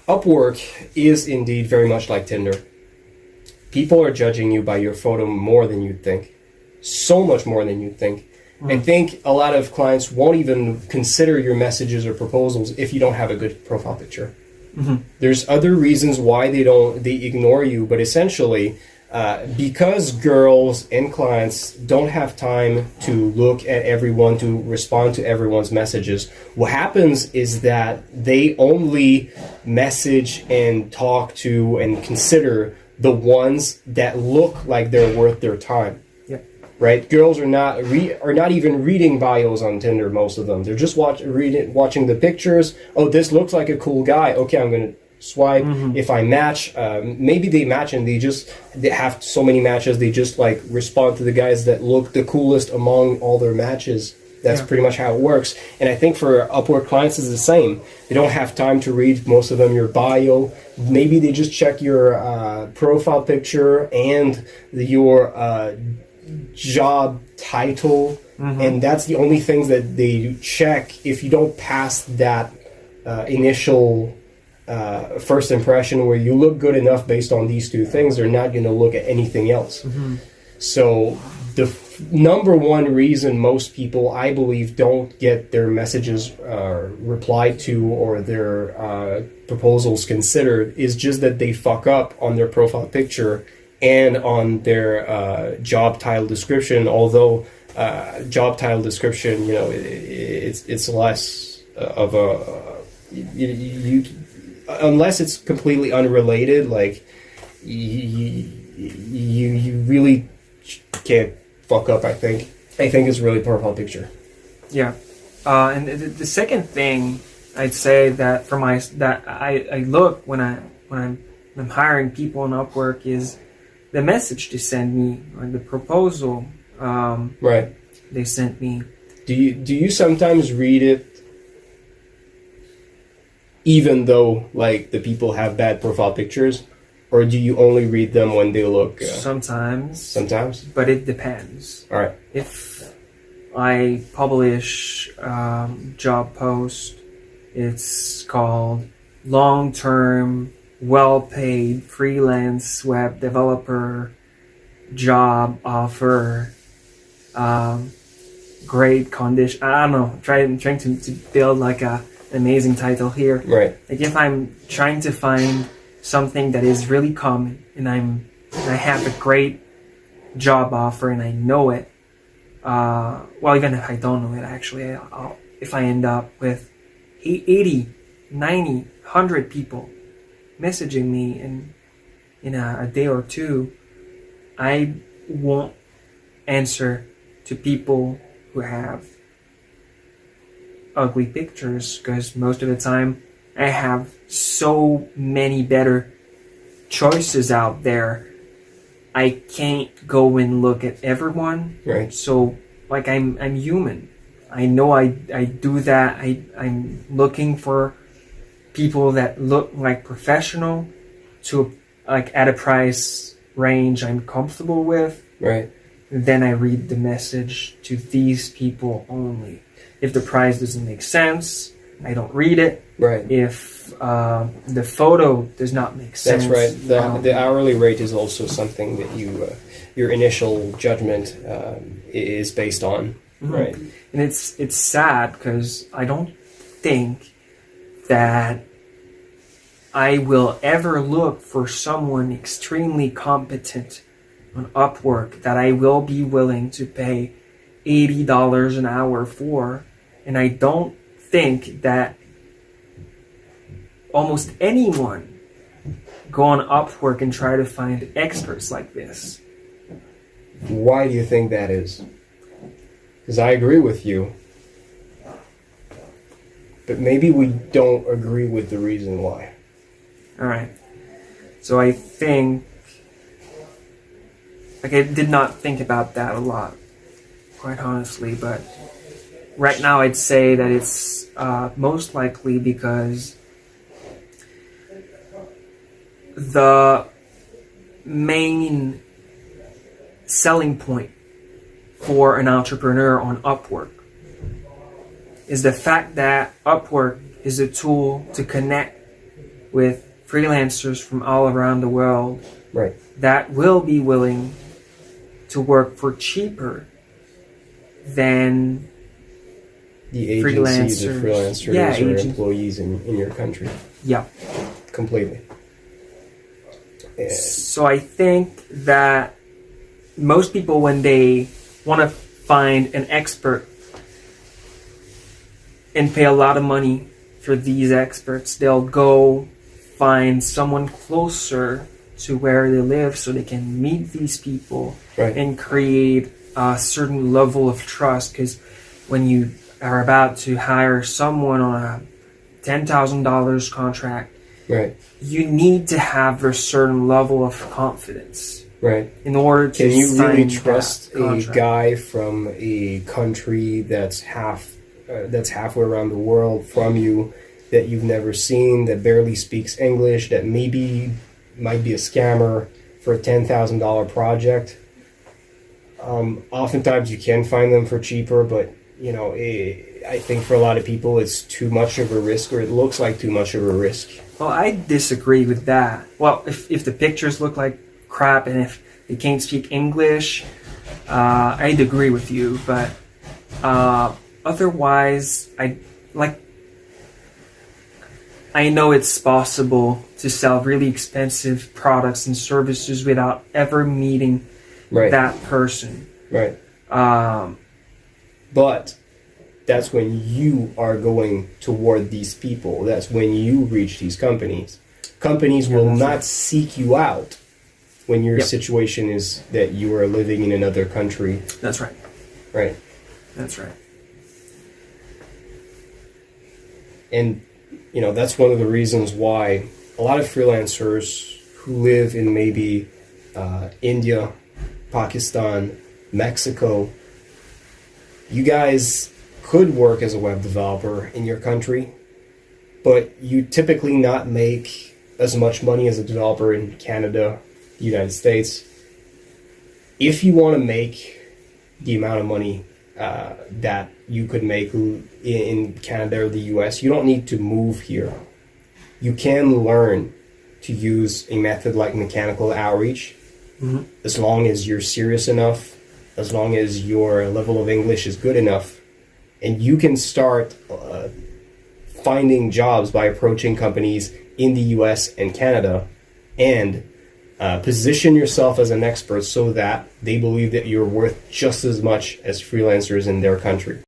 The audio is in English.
Upwork is indeed very much like Tinder. People are judging you by your photo more than you'd think. So much more than you'd think. I think a lot of clients won't even consider your messages or proposals if you don't have a good profile picture. There's other reasons why they ignore you, but essentially, because girls and clients don't have time to look at everyone, to respond to everyone's messages, what happens is that they only message and talk to and consider the ones that look like they're worth their time. Right? Girls are not even reading bios on Tinder, most of them. They're just watching the pictures. Oh, this looks like a cool guy. Okay, I'm going to swipe. If I match, maybe they match and they have so many matches, they just like respond to the guys that look the coolest among all their matches. That's pretty much how it works. And I think for Upwork clients it's the same. They don't have time to read, most of them, your bio. Maybe they just check your profile picture and your job title, and that's the only things that they check. If you don't pass that initial first impression where you look good enough based on these two things, they're not going to look at anything else. So the number one reason most people, I believe, don't get their messages replied to or their proposals considered is just that they fuck up on their profile picture and on their job title description. Although job title description, it's less of a you unless it's completely unrelated. Like you really can't fuck up. I think it's really profile picture. Yeah, and the second thing I'd say that I look when I'm hiring people on Upwork is the message they send me or the proposal they sent me. Do you sometimes read it even though like the people have bad profile pictures, or do you only read them when they look sometimes, but it depends. All right. If I publish job post, it's called long-term well-paid freelance web developer job offer, great condition. I don't know. I'm trying to build like an amazing title here. Right. Like if I'm trying to find something that is really common, and I have a great job offer and I know it. Well, even if I don't know it, actually, if I end up with 80, 90, 100 people messaging me in a day or two, I won't answer to people who have ugly pictures, because most of the time I have so many better choices out there. I can't go and look at everyone. Right. So like I'm human. I know I do that. I'm looking for people that look like professional to like at a price range I'm comfortable with. Right. Then I read the message to these people only. If the price doesn't make sense, I don't read it. Right. If the photo does not make sense, that's right. The hourly rate is also something that your initial judgment is based on. Right. And it's sad because I don't think that I will ever look for someone extremely competent on Upwork that I will be willing to pay $80 an hour for. And I don't think that almost anyone go on Upwork and try to find experts like this. Why do you think that is? Because I agree with you. But maybe we don't agree with the reason why. All right. So I think, like, I did not think about that a lot, quite honestly, but right now I'd say that it's most likely because the main selling point for an entrepreneur on Upwork is the fact that Upwork is a tool to connect with freelancers from all around the world Right. that will be willing to work for cheaper than The agencies or freelancers. freelancers Yeah, or employees in your country. yeah. Completely. Yeah. So I think that most people, when they want to find an expert and pay a lot of money for these experts, they'll go find someone closer to where they live so they can meet these people Right. and create a certain level of trust. Because when you are about to hire someone on a $10,000 contract, Right. you need to have a certain level of confidence Right. in order to Can you really sign trust that a contract. guy from a country that's halfway around the world from you, that you've never seen, that barely speaks English, that maybe might be a scammer for a $10,000 project? Oftentimes you can find them for cheaper, but I think for a lot of people it's too much of a risk, or it looks like too much of a risk. Well, I disagree with that. Well, if the pictures look like crap and if they can't speak English, I'd agree with you. But otherwise, I know it's possible to sell really expensive products and services without ever meeting Right. that person. Right. Um, But that's when you are going toward these people. That's when you reach these companies. Companies will that's not right. seek you out when your Yep. situation is that you are living in another country. that's right. Right. That's right. And, that's one of the reasons why a lot of freelancers who live in maybe India, Pakistan, Mexico, you guys could work as a web developer in your country, but you typically not make as much money as a developer in Canada, the United States. If you want to make the amount of money that you could make in Canada or the US, you don't need to move here. You can learn to use a method like mechanical outreach, as long as you're serious enough, as long as your level of English is good enough, and you can start finding jobs by approaching companies in the US and Canada, and position yourself as an expert so that they believe that you're worth just as much as freelancers in their country.